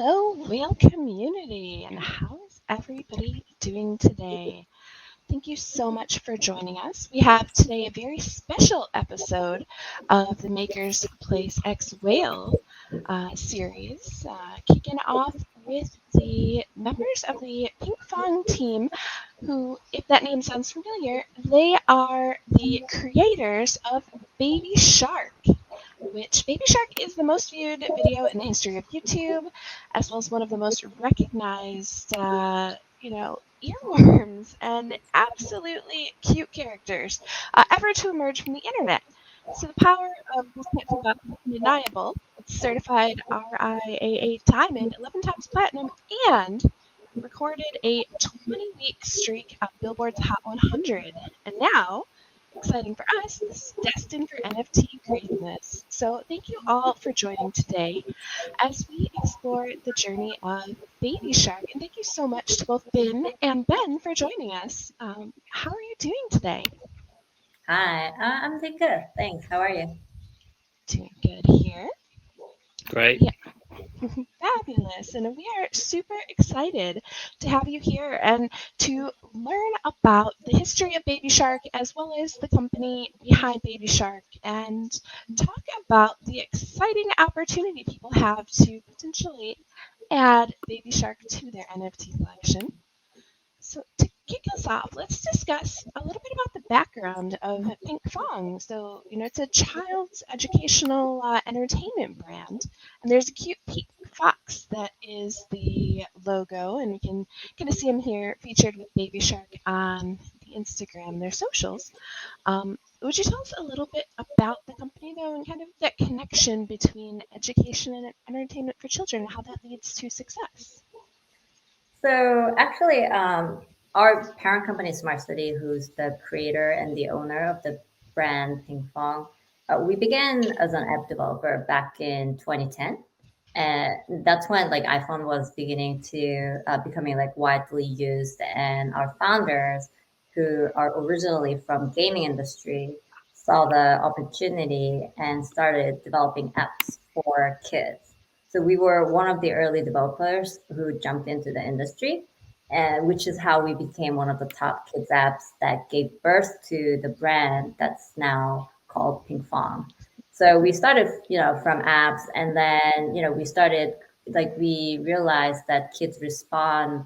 Hello, whale community, and how is everybody doing today? Thank you so much for joining us. We have today a very special episode of the Maker's Place X Whale series, kicking off with the members of the Pink Fong team, who, if that name sounds familiar, they are the creators of Baby Shark, which Baby Shark is the most viewed video in the history of YouTube, as well as one of the most recognized, earworms and absolutely cute characters ever to emerge from the internet. So the power of this pet box is undeniable. It's certified RIAA Diamond, 11 times platinum, and recorded a 20-week streak of Billboard's Hot 100. And now, exciting for us, this is destined for NFT craziness. So thank you all for joining today as we explore the journey of Baby Shark. And thank you so much to both Bin and Ben for joining us. How are you doing today? Hi, I'm doing good. Thanks. How are you? Doing good here. Great. Yeah, fabulous. And we are super excited to have you here and to learn about the history of Baby Shark as well as the company behind Baby Shark and talk about the exciting opportunity people have to potentially add Baby Shark to their NFT collection. So to kick us off, let's discuss a little bit about the background of Pink Fong. So, it's a child's educational entertainment brand, and there's a cute pink fox that is the logo, and we can kind of see him here featured with Baby Shark on the Instagram, their socials. Would you tell us a little bit about the company, though, and kind of that connection between education and entertainment for children, and how that leads to success? So actually, our parent company, Smart City, who's the creator and the owner of the brand Ping Fong, we began as an app developer back in 2010, and that's when like iPhone was beginning to becoming like widely used, and our founders, who are originally from gaming industry, saw the opportunity and started developing apps for kids. So we were one of the early developers who jumped into the industry, and which is how we became one of the top kids apps that gave birth to the brand that's now called Ping Fong. So we started, from apps, and then we started like we realized that kids respond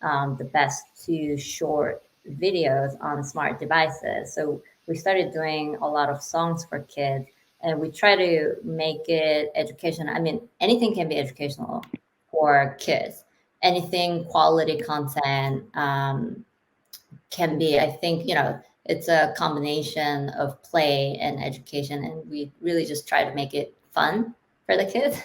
the best to short videos on smart devices. So we started doing a lot of songs for kids, and we try to make it education. I mean, anything can be educational for kids. Anything quality content can be. I think it's a combination of play and education, and we really just try to make it fun for the kids.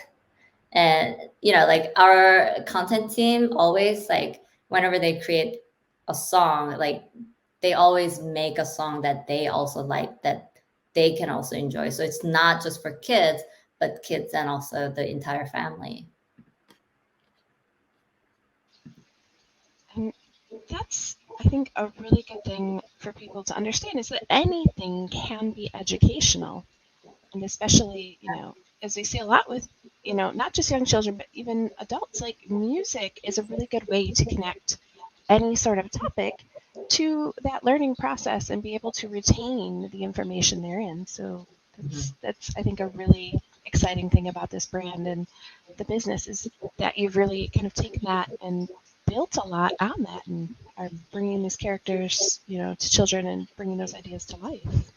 And like our content team always like whenever they create a song, like they always make a song that they also like, that they can also enjoy, so it's not just for kids, but kids and also the entire family. And that's, I think, a really good thing for people to understand is that anything can be educational. And especially, as we see a lot with, not just young children, but even adults, like music is a really good way to connect any sort of topic to that learning process and be able to retain the information therein. So Mhm. that's I think a really exciting thing about this brand and the business is that you've really kind of taken that and built a lot on that and are bringing these characters, to children and bringing those ideas to life.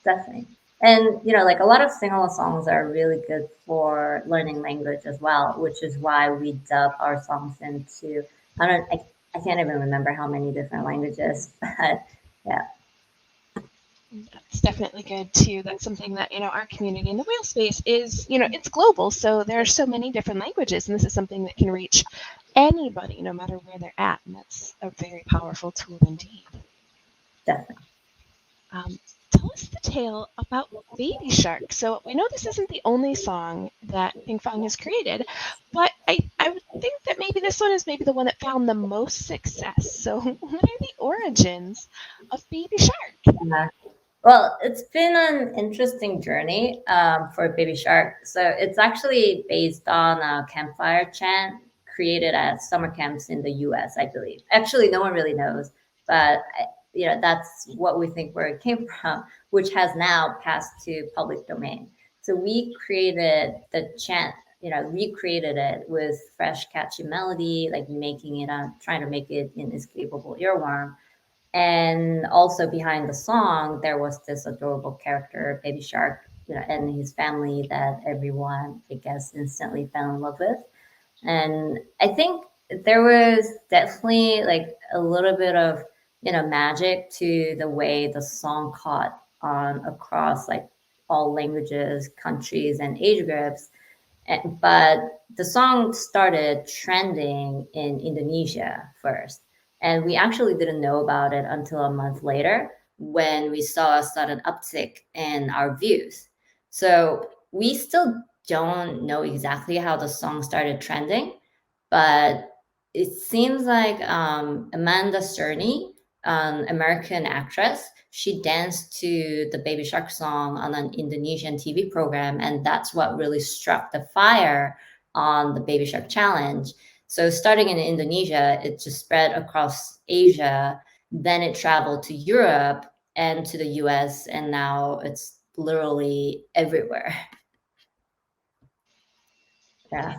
Definitely. And like a lot of sing-along songs are really good for learning language as well, which is why we dub our songs into I can't even remember how many different languages, but yeah, That's definitely good too. That's something that, our community in the whale space is, it's global. So there are so many different languages, and this is something that can reach anybody, no matter where they're at. And that's a very powerful tool indeed. definitely. Tell us the tale about Baby Shark. So we know this isn't the only song that Ping Fong has created, but I would think that maybe this one is maybe the one that found the most success. So what are the origins of Baby Shark? Yeah. Well, it's been an interesting journey for Baby Shark. So it's actually based on a campfire chant created at summer camps in the U.S., I believe. Actually, no one really knows, but that's what we think where it came from, which has now passed to public domain. So we created the chant, recreated it with fresh, catchy melody, like making it, trying to make it an escapable earworm. And also behind the song, there was this adorable character, Baby Shark, and his family that everyone, I guess, instantly fell in love with. And I think there was definitely like a little bit of, magic to the way the song caught on across like all languages, countries, and age groups. But the song started trending in Indonesia first. And we actually didn't know about it until a month later when we saw a sudden uptick in our views. So we still don't know exactly how the song started trending, but it seems like Amanda Cerny, an American actress, she danced to the Baby Shark song on an Indonesian TV program, and that's what really struck the fire on the Baby Shark challenge. So starting in Indonesia, it just spread across Asia, then it traveled to Europe and to the US, and now it's literally everywhere. It Yeah.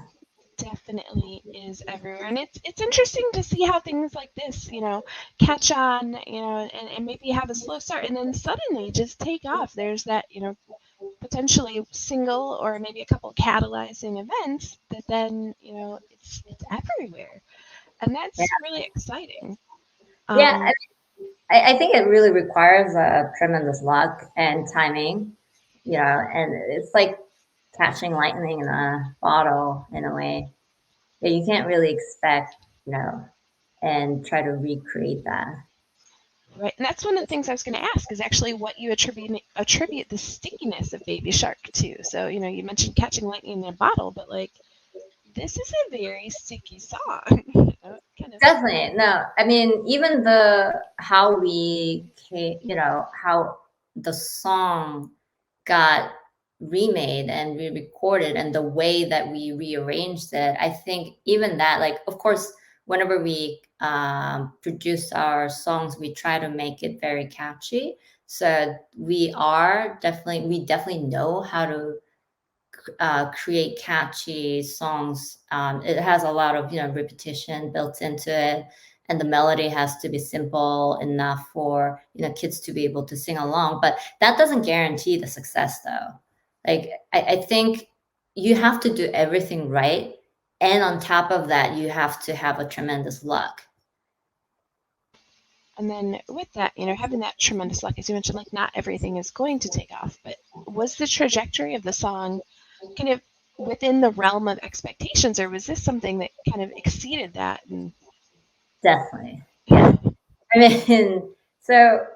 definitely is everywhere, and it's interesting to see how things like this, catch on, and maybe have a slow start, and then suddenly just take off. There's that, potentially single or maybe a couple catalyzing events that then, it's everywhere, and Yeah. that's really exciting. Yeah. Um, I think it really requires a tremendous luck and timing, and it's like catching lightning in a bottle in a way. Yeah, you can't really expect, and try to recreate that. right, and that's one of the things I was going to ask is actually what you attribute the stickiness of Baby Shark to. So, you mentioned catching lightning in a bottle, but like this is a very sticky song. Kind of. Definitely. No, I mean, even the how we came, how the song got remade and re-recorded and the way that we rearranged it, I think even that, like, of course, whenever we produce our songs, we try to make it very catchy. So we definitely know how to create catchy songs. It has a lot of repetition built into it, and the melody has to be simple enough for kids to be able to sing along. But that doesn't guarantee the success, though. Like I think you have to do everything right, and on top of that, you have to have a tremendous luck. And then with that, having that tremendous luck, as you mentioned, like not everything is going to take off, but was the trajectory of the song kind of within the realm of expectations, or was this something that kind of exceeded that? And Definitely, yeah. I mean, so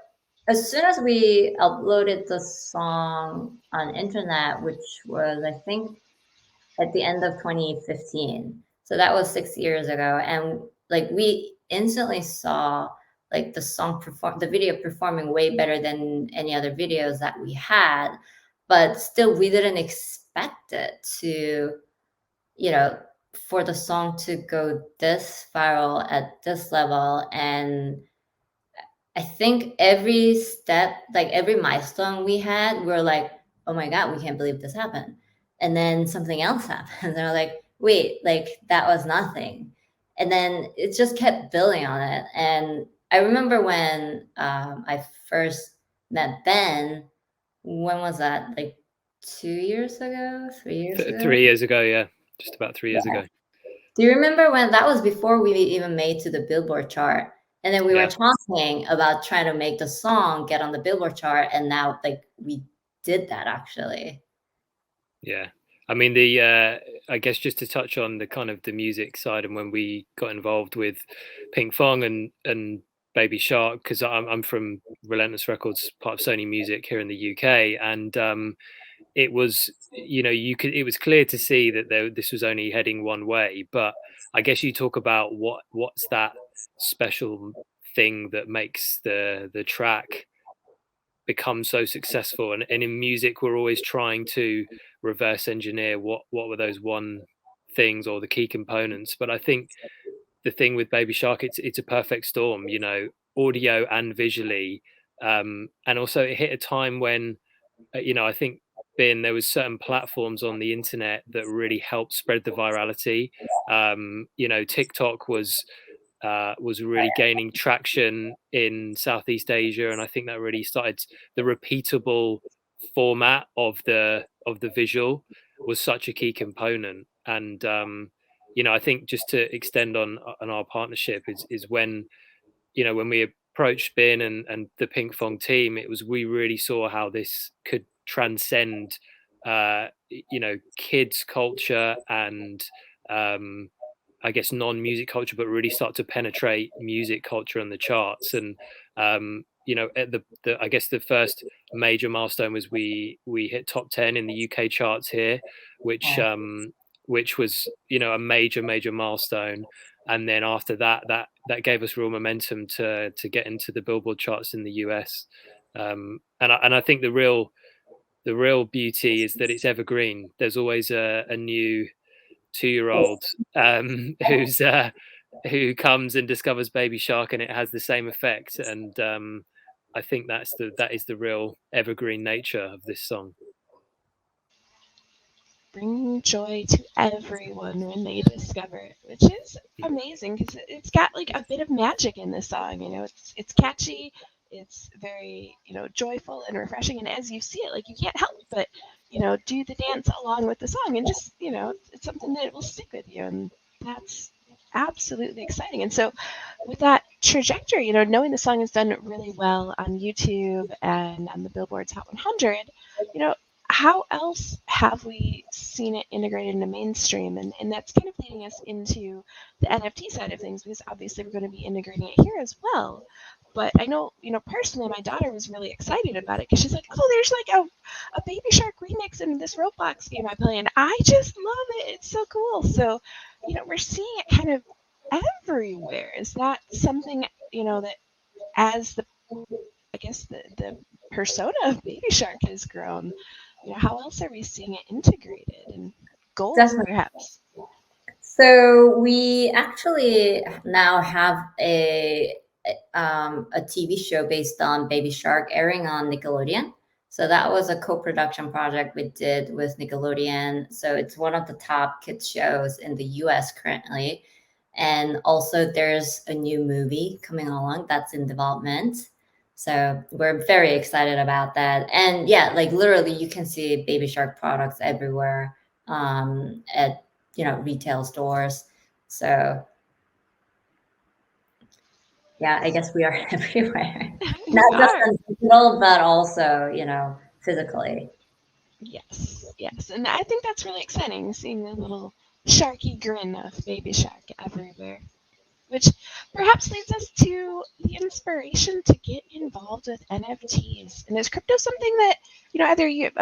as soon as we uploaded the song on internet, which was I think at the end of 2015. So that was 6 years ago. And like we instantly saw like the video performing way better than any other videos that we had. But still we didn't expect it to, you know, for the song to go this viral at this level. And I think every step, like every milestone we had, we're like, oh my God, we can't believe this happened. And then something else happened. And they're like, wait, like that was nothing. And then it just kept building on it. And I remember when I first met Ben, when was that? Like 2 years ago, 3 years ago? 3 years ago, yeah, just about 3 years Yeah. ago. Do you remember when that was before we even made to the Billboard chart? And then we were Yeah, talking about trying to make the song get on the Billboard chart, and now like we did that actually. yeah. I mean, I guess just to touch on the kind of the music side, and when we got involved with Pinkfong and Baby Shark, because I'm from Relentless Records, part of Sony Music here in the UK, and it was it was clear to see that this was only heading one way. But I guess you talk about what's that special thing that makes the track become so successful. And in music, we're always trying to reverse engineer what were those one things or the key components. But I think the thing with Baby Shark, it's a perfect storm, you know, audio and visually. And also it hit a time when, you know, I think there was certain platforms on the internet that really helped spread the virality. You know, TikTok was really gaining traction in Southeast Asia, and I think that really started the repeatable format of the visual was such a key component. And you know, I think just to extend on our partnership is when, you know, when we approached Bin and the Pinkfong team, it was, we really saw how this could transcend you know, kids culture and I guess non-music culture, but really start to penetrate music culture on the charts. And you know, at the I guess the first major milestone was we hit top 10 in the UK charts here, which was, you know, a major milestone. And then after that, that gave us real momentum to get into the Billboard charts in the US. And I think the real beauty is that it's evergreen. There's always a new 2-year-old who's who comes and discovers Baby Shark, and it has the same effect. And I think that is the real evergreen nature of this song. Bring joy to everyone when they discover it, which is amazing because it's got like a bit of magic in the song. You know, it's catchy, it's very, you know, joyful and refreshing, and as you see it, like, you can't help but, you know, do the dance along with the song, and just, you know, it's something that will stick with you, and that's absolutely exciting. And so with that trajectory, you know, knowing the song has done really well on YouTube and on the Billboard Top 100, you know, how else have we seen it integrated into mainstream? And that's kind of leading us into the NFT side of things, because obviously we're going to be integrating it here as well. But I know, you know, personally, my daughter was really excited about it because she's like, oh, there's like a Baby Shark remix in this Roblox game I play, and I just love it. It's so cool. So, you know, we're seeing it kind of everywhere. Is that something, you know, that as I guess the persona of Baby Shark has grown, you know, how else are we seeing it integrated and goals, Definitely. perhaps? So we actually now have a TV show based on Baby Shark airing on Nickelodeon. So that was a co-production project we did with Nickelodeon. So it's one of the top kids shows in the US currently. And also there's a new movie coming along that's in development. So we're very excited about that. And yeah, like literally you can see Baby Shark products everywhere at, you know, retail stores. So yeah, I guess we are everywhere. Not just are. on digital, but also, you know, physically. Yes, yes. And I think that's really exciting, seeing the little sharky grin of Baby Shark everywhere. Which perhaps leads us to the inspiration to get involved with NFTs. And is crypto something that, you know, either you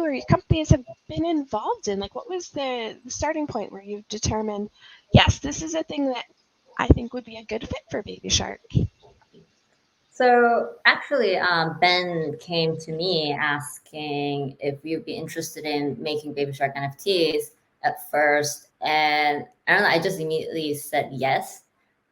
or your companies have been involved in? Like, what was the starting point where you determined, yes, this is a thing that I think would be a good fit for Baby Shark? So actually, Ben came to me asking if we'd be interested in making Baby Shark NFTs at first. And I don't know, I just immediately said yes,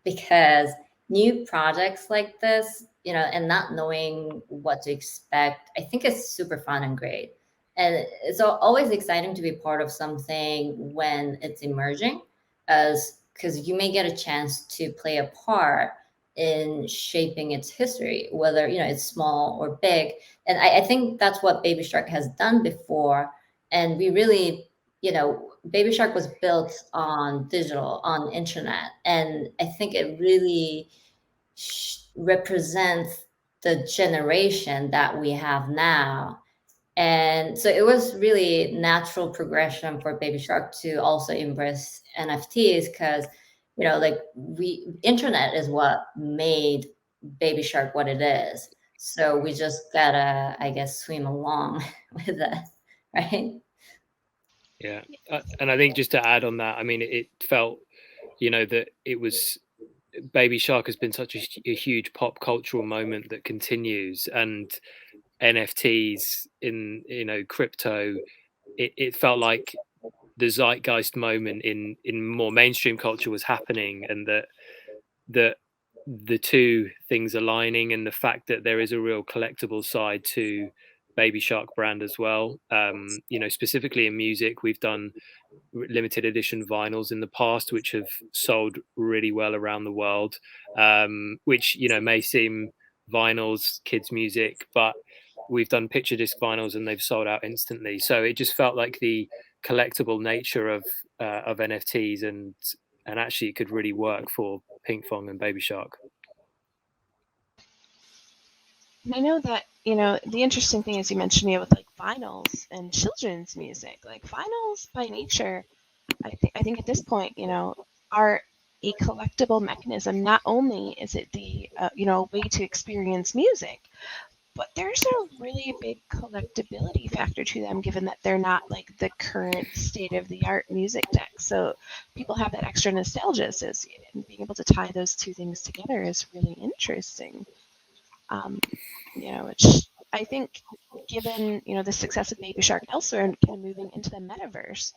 because new projects like this, you know, and not knowing what to expect, I think it's super fun and great. And it's always exciting to be part of something when it's emerging, as because you may get a chance to play a part in shaping its history, whether, you know, it's small or big. And I think that's what Baby Shark has done before. And we really, you know, Baby Shark was built on digital, on internet, and I think it really represents the generation that we have now. And so it was really natural progression for Baby Shark to also embrace NFTs, because, you know, like we internet is what made Baby Shark what it is. So we just gotta, I guess, swim along with it, right? Yeah, and I think just to add on that, I mean, it felt, you know, that it was, Baby Shark has been such a huge pop cultural moment that continues. And NFTs in crypto, it felt like the zeitgeist moment in more mainstream culture was happening, and that the two things aligning, and the fact that there is a real collectible side to Baby Shark brand as well. Specifically in music, we've done limited edition vinyls in the past, which have sold really well around the world. Which may seem vinyls, kids' music, but we've done picture disc vinyls and they've sold out instantly. So it just felt like the collectible nature of NFTs, and actually it could really work for Pinkfong and Baby Shark. And I know that, the interesting thing is you mentioned, with like vinyls and children's music, like vinyls by nature, I think at this point, are a collectible mechanism. Not only is it the, way to experience music, but there's a really big collectability factor to them, given that they're not like the current state of the art music deck. So people have that extra nostalgia associated, and being able to tie those two things together is really interesting. Which I think, given the success of Baby Shark elsewhere and kind of moving into the metaverse,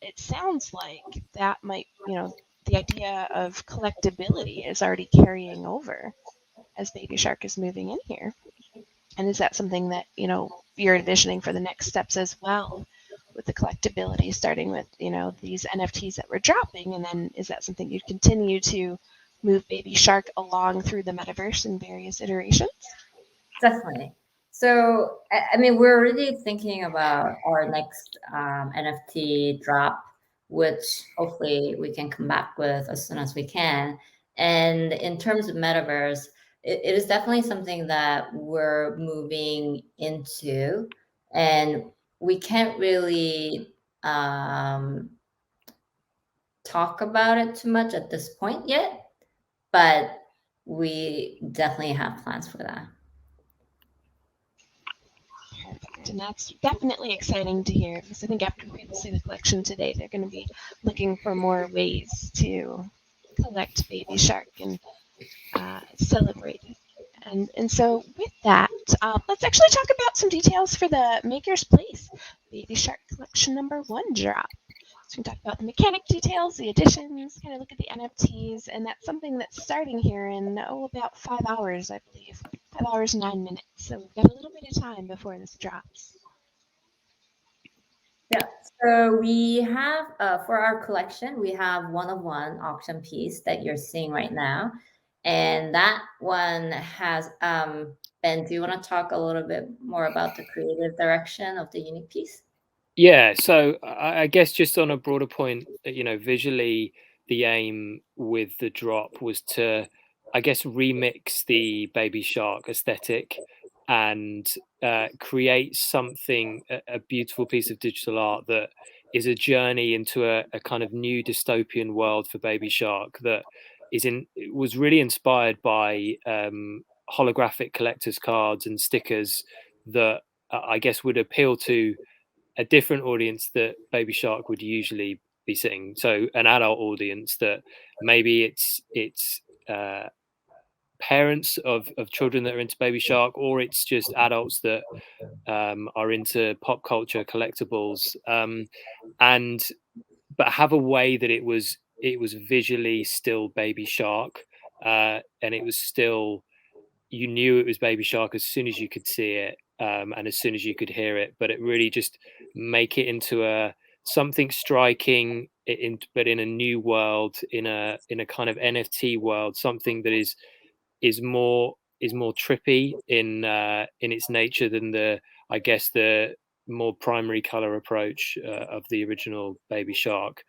it sounds like that might, the idea of collectability is already carrying over as Baby Shark is moving in here. And is that something that, you're envisioning for the next steps as well, with the collectability, starting with, these NFTs that we're dropping? And then is that something you'd continue to move Baby Shark along through the metaverse in various iterations? Definitely. So, I mean, we're already thinking about our next NFT drop, which hopefully we can come back with as soon as we can. And in terms of metaverse, it is definitely something that we're moving into, and we can't really talk about it too much at this point yet, but we definitely have plans for that. Perfect. And that's definitely exciting to hear, because I think after people see the collection today, they're going to be looking for more ways to collect Baby Shark and celebrate it. And so with that, let's actually talk about some details for the Maker's Place Baby Shark Collection #1 drop. So we can talk about the mechanic details, the additions, kind of look at the NFTs, and that's something that's starting here in, about 5 hours, I believe. 5 hours, 9 minutes. So we've got a little bit of time before this drops. Yeah, so we have, for our collection, we have one-of-one auction piece that you're seeing right now. And that one has, Ben, do you want to talk a little bit more about the creative direction of the unique piece? Yeah, so I guess just on a broader point, visually, the aim with the drop was to, I guess, remix the Baby Shark aesthetic and create something, a beautiful piece of digital art that is a journey into a kind of new dystopian world for Baby Shark that was really inspired by holographic collector's cards and stickers that I guess would appeal to a different audience that Baby Shark would usually be seeing. So an adult audience that maybe it's parents of children that are into Baby Shark, or it's just adults that are into pop culture collectibles, but have a way that it was visually still Baby Shark, and it was still, you knew it was Baby Shark as soon as you could see it, and as soon as you could hear it. But it really just make it into something striking, but in a new world, in a kind of NFT world, something that is more trippy in its nature than the more primary color approach of the original Baby Shark.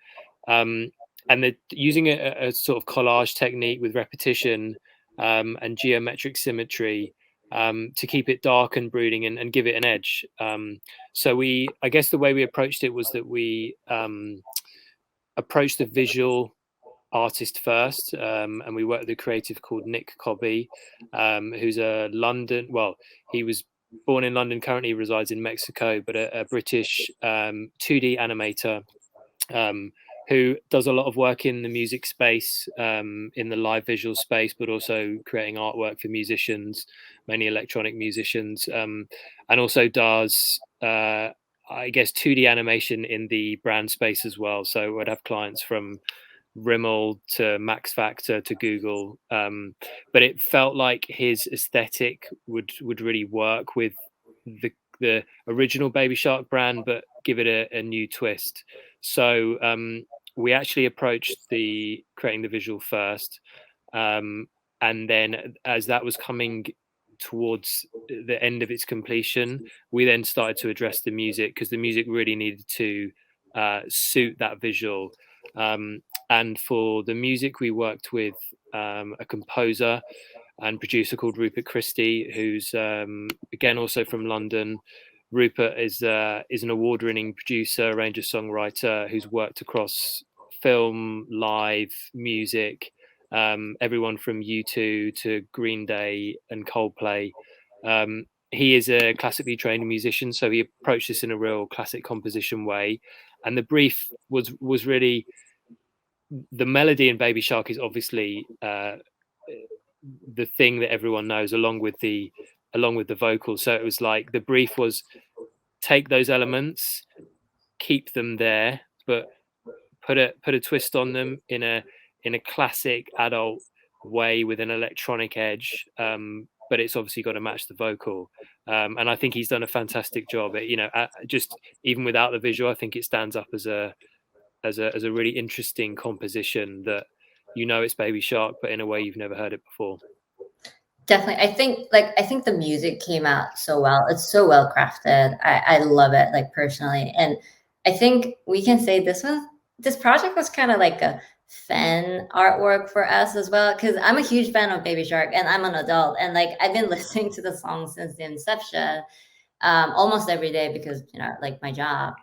And they're using a sort of collage technique with repetition and geometric symmetry to keep it dark and brooding and give it an edge. So I guess the way we approached it was that we approached the visual artist first, and we worked with a creative called Nick Cobby, who's he was born in London, currently resides in Mexico, but a British 2D animator who does a lot of work in the music space, in the live visual space, but also creating artwork for musicians, mainly electronic musicians, and also does, I guess, 2D animation in the brand space as well. So I'd have clients from Rimmel to Max Factor to Google, but it felt like his aesthetic would really work with the original Baby Shark brand, but give it a new twist. So we actually approached creating the visual first, and then as that was coming towards the end of its completion, we then started to address the music, because the music really needed to suit that visual. And for the music, we worked with a composer and producer called Rupert Christie, who's again also from London. Rupert is an award-winning producer, arranger, songwriter who's worked across film, live, music, everyone from U2 to Green Day and Coldplay. He is a classically trained musician, so he approached this in a real classic composition way. And the brief was really, the melody in Baby Shark is obviously the thing that everyone knows, along with the vocals. So it was like the brief was take those elements, keep them there, but put a twist on them in a classic adult way with an electronic edge. But it's obviously got to match the vocal. And I think he's done a fantastic job. Just even without the visual, I think it stands up as a really interesting composition that it's Baby Shark, but in a way you've never heard it before. Definitely. I think the music came out so well. It's so well crafted. I love it, like, personally. And I think we can say this project was kind of like a fan artwork for us as well, because I'm a huge fan of Baby Shark and I'm an adult, and like I've been listening to the song since the inception, almost every day, because like my job.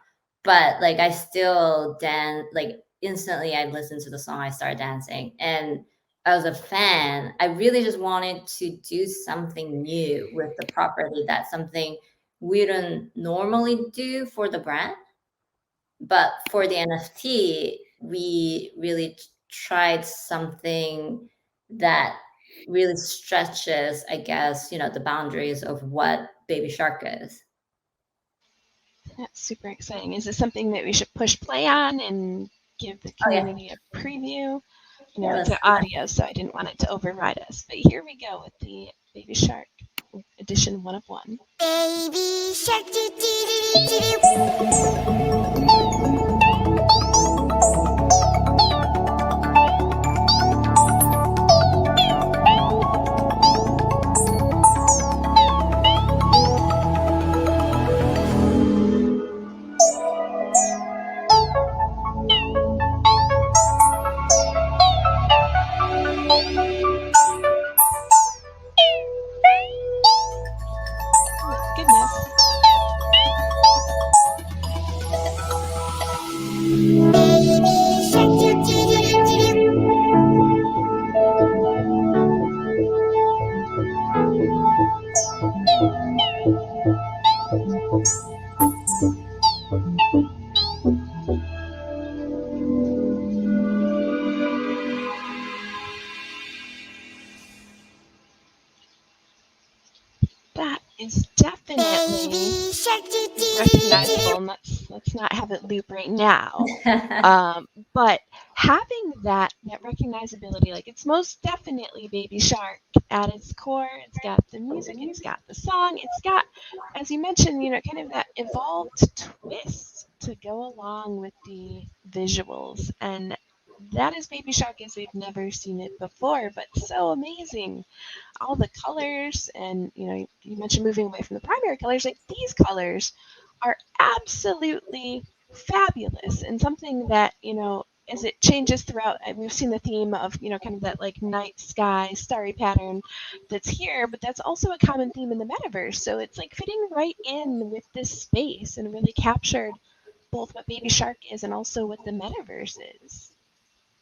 But like I still dance, like instantly I listen to the song, I start dancing. And as a fan, I really just wanted to do something new with the property. That's something we don't normally do for the brand. But for the NFT, we really tried something that really stretches, I guess, the boundaries of what Baby Shark is. That's super exciting. Is this something that we should push play on and give the community a preview? It's an audio, so I didn't want it to override us. But here we go with the Baby Shark edition 1 of 1. Baby Shark, do do do do. Is definitely recognizable. Let's not have it loop right now. But having that recognizability, like, it's most definitely Baby Shark at its core. It's got the music, it's got the song, it's got, as you mentioned, kind of that evolved twist to go along with the visuals. And that is Baby Shark as we've never seen it before, but so amazing. All the colors, and you mentioned moving away from the primary colors. Like, these colors are absolutely fabulous, and something that as it changes throughout, we've seen the theme of kind of that like night sky starry pattern that's here, but that's also a common theme in the metaverse. So it's like fitting right in with this space and really captured both what Baby Shark is and also what the metaverse is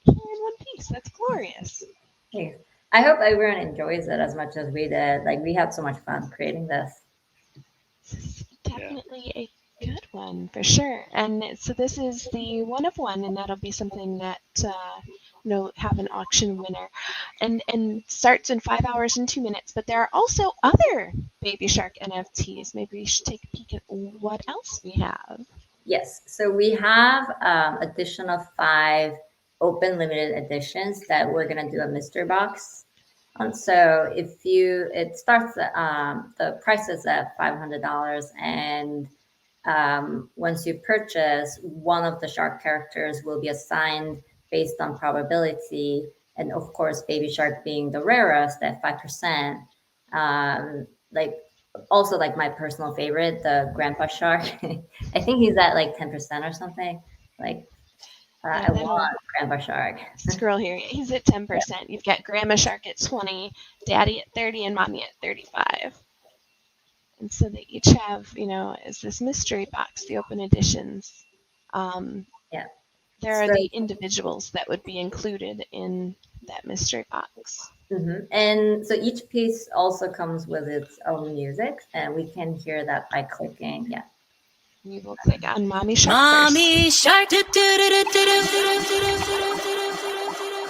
here in one piece. That's glorious. Thanks. I hope everyone enjoys it as much as we did. Like, we had so much fun creating this. Definitely a Good one, for sure. And so this is the one of one, and that'll be something that have an auction winner, and starts in 5 hours and 2 minutes. But there are also other Baby Shark NFTs. Maybe we should take a peek at what else we have. Yes. So we have additional 5 open limited editions that we're gonna do a mystery box. So it starts the price is at $500, and once you purchase, one of the shark characters will be assigned based on probability, and of course, Baby Shark being the rarest at 5%. Like also like my personal favorite, the Grandpa Shark. I think he's at like 10% or something. Like Yeah, I that'll want Grandpa Shark. scroll here. He's at 10%. You've got Grandma Shark at 20, Daddy at 30, and Mommy at 35. And so they each have, as this mystery box, the open editions. Yeah. There are So- the individuals that would be included in that mystery box. Mhm. And so each piece also comes with its own music, and we can hear that by clicking. Yeah. We will click on Mommy Shark first. Mommy shark do do do do do do do do do do.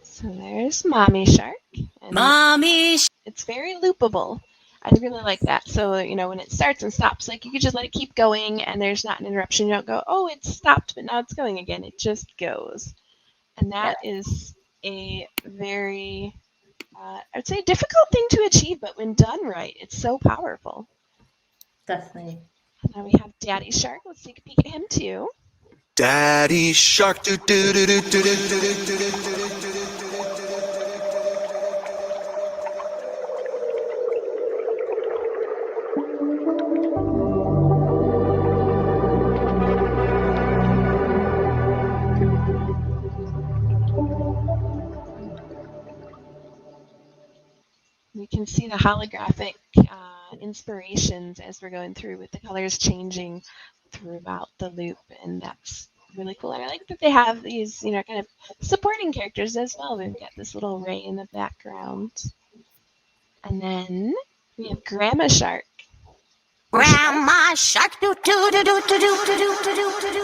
So there's Mommy Shark. And Mommy it's very loopable. I really like that. So, when it starts and stops, like you could just let it keep going and there's not an interruption. You don't go, oh, it stopped, but now it's going again. It just goes. And that is a very, I would say, difficult thing to achieve, but when done right, it's so powerful. Definitely. Now we have Daddy Shark. Let's take a peek at him too. Daddy Shark do do do do do do do do do do. You can see the holographic inspirations as we're going through with the colors changing throughout the loop, and that's really cool. And I like that they have these, kind of supporting characters as well. We've got this little ray in the background. And then we have Grandma Shark. Grandma shark do do do do do do do do do do do do do.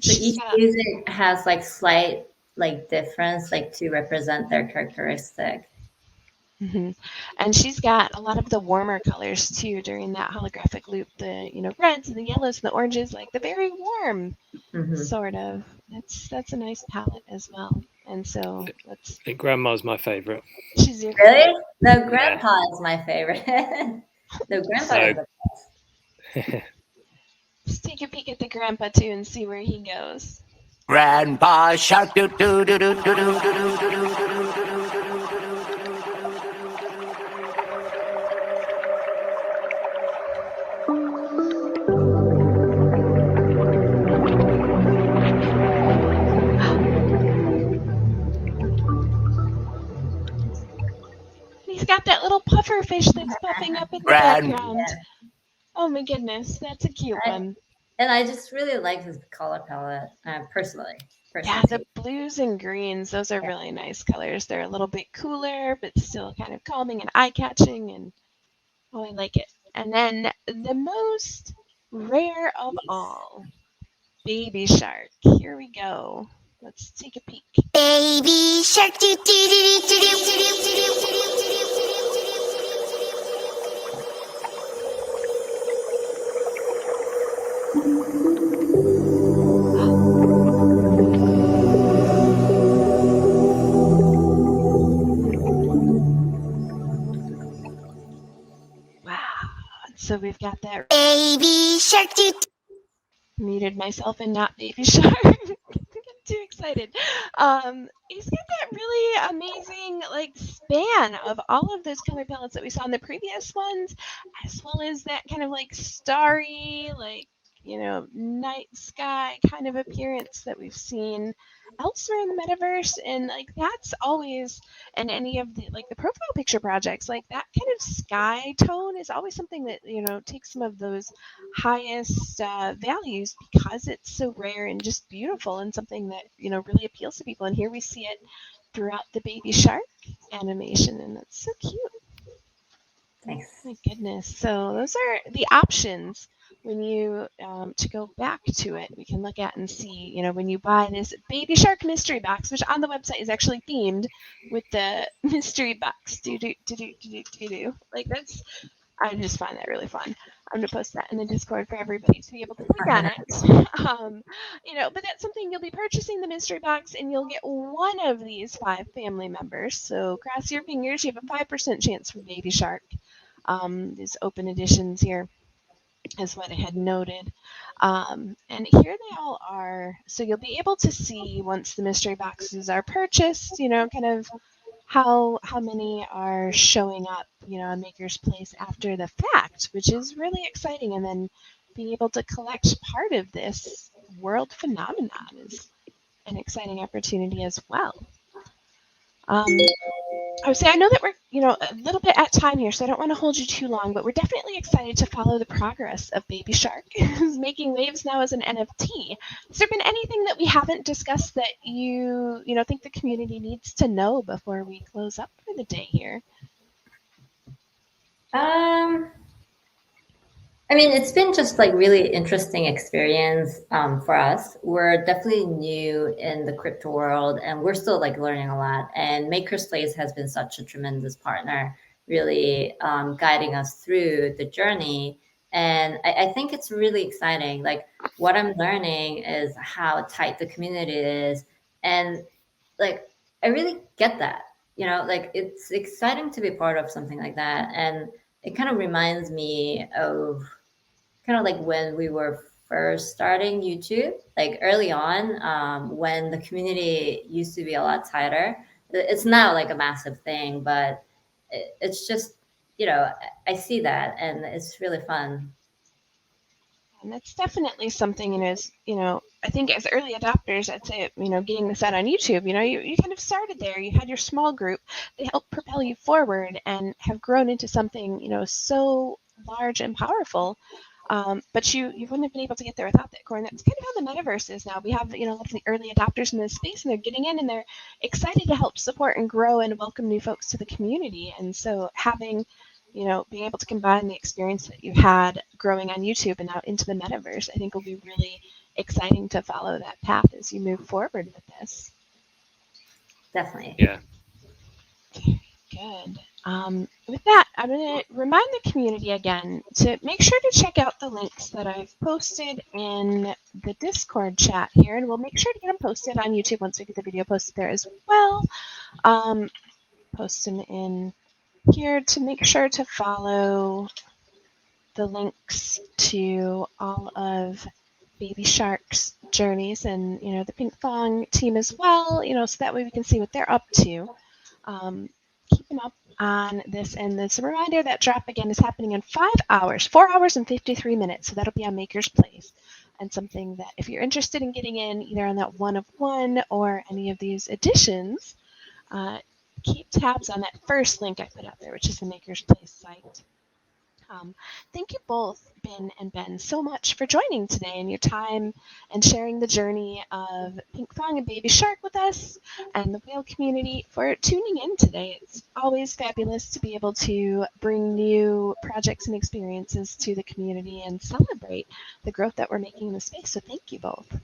So each music has like slight like difference, like to represent their characteristic. Mhm. And she's got a lot of the warmer colors too during that holographic loop. The reds and the yellows and the oranges, like the very warm Mhm. sort of. That's a nice palette as well. And so I think Grandma's my favorite. she's your Really? No, Grandpa is my favorite. No, Grandpa So- is the best. Let's take a peek at the grandpa too and see where he goes. Grandpa Shark do do do do do do do do do do do. He's got that little puffer fish that's puffing up in the background. Oh my goodness, that's a cute one. And I just really like his color palette, personally. Yeah, the blues and greens, those are really nice colors. They're a little bit cooler, but still kind of calming and eye-catching, and oh, I like it. And then the most rare of all, Baby Shark. Here we go. Let's take a peek. Baby shark do do do do do do do do. Wow. So we've got that. Baby shark do. Muted myself and not Baby Shark. Too excited. He's got that really amazing like span of all of those color palettes that we saw in the previous ones, as well as that kind of like starry, like night sky kind of appearance that we've seen elsewhere in the metaverse. And like that's always in any of the like the profile picture projects, like that kind of sky tone is always something that takes some of those highest values because it's so rare and just beautiful and something that really appeals to people. And here we see it throughout the baby shark animation, and that's so cute. Thanks. My goodness. So those are the options when you to go back to it. We can look at and see, when you buy this baby shark mystery box, which on the website is actually themed with the mystery box. Like that's, I just find that really fun. I'm gonna post that in the Discord for everybody to be able to click on it. But that's something you'll be purchasing the mystery box, and you'll get one of these 5 family members. So cross your fingers. You have a 5% chance for Baby Shark. These open editions here is what I had noted. And here they all are. So you'll be able to see once the mystery boxes are purchased, kind of how many are showing up, on Maker's Place after the fact, which is really exciting. And then being able to collect part of this world phenomenon is an exciting opportunity as well. I would say I know that we're, a little bit at time here, so I don't want to hold you too long, but we're definitely excited to follow the progress of Baby Shark, who's making waves now as an NFT. Has there been anything that we haven't discussed that you think the community needs to know before we close up for the day here? I mean, it's been just like really interesting experience for us. We're definitely new in the crypto world, and we're still like learning a lot. And Maker's Place has been such a tremendous partner, really guiding us through the journey. And I think it's really exciting. Like what I'm learning is how tight the community is, and like I really get that. Like it's exciting to be part of something like that, and it kind of reminds me of kind of like when we were first starting YouTube, like early on, when the community used to be a lot tighter. It's now like a massive thing, but it's just, I see that and it's really fun. And that's definitely something, I think as early adopters, I'd say, getting this out on YouTube, you kind of started there. You had your small group. They helped propel you forward and have grown into something, so large and powerful. But you wouldn't have been able to get there without that core. And that's kind of how the metaverse is now. We have, a lot of the early adopters in this space, and they're getting in and they're excited to help support and grow and welcome new folks to the community. And so having, being able to combine the experience that you had growing on YouTube and now into the metaverse, I think will be really exciting to follow that path as you move forward with this. Definitely. Yeah. Good. With that, I'm going to remind the community again to make sure to check out the links that I've posted in the Discord chat here, and we'll make sure to get them posted on YouTube once we get the video posted there as well. Post them in here to make sure to follow the links to all of Baby Shark's journeys and, the Pinkfong team as well, so that way we can see what they're up to. Keep them up on this, and this a reminder that drop again is happening in 4 hours and 53 minutes, so that'll be on Maker's Place, and something that if you're interested in getting in either on that 1 of 1 or any of these editions, keep tabs on that first link I put out there, which is the Maker's Place site. Thank you both, Bin and Ben, so much for joining today and your time and sharing the journey of Pinkfong and Baby Shark with us and the whale community for tuning in today. It's always fabulous to be able to bring new projects and experiences to the community and celebrate the growth that we're making in the space. So thank you both.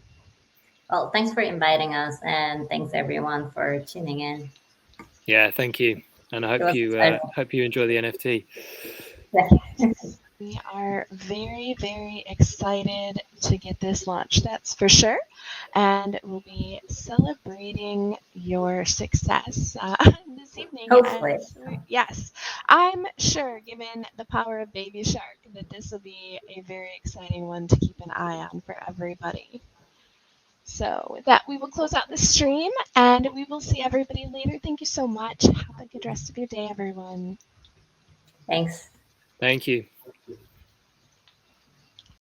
Well, thanks for inviting us, and thanks everyone for tuning in. Yeah, thank you. And I hope you enjoy the NFT. We are very, very excited to get this launched, that's for sure. And we'll be celebrating your success this evening. Hopefully. Yes, I'm sure, given the power of Baby Shark, that this will be a very exciting one to keep an eye on for everybody. So with that, we will close out the stream and we will see everybody later. Thank you so much. Have a good rest of your day, everyone. Thanks. Thank you.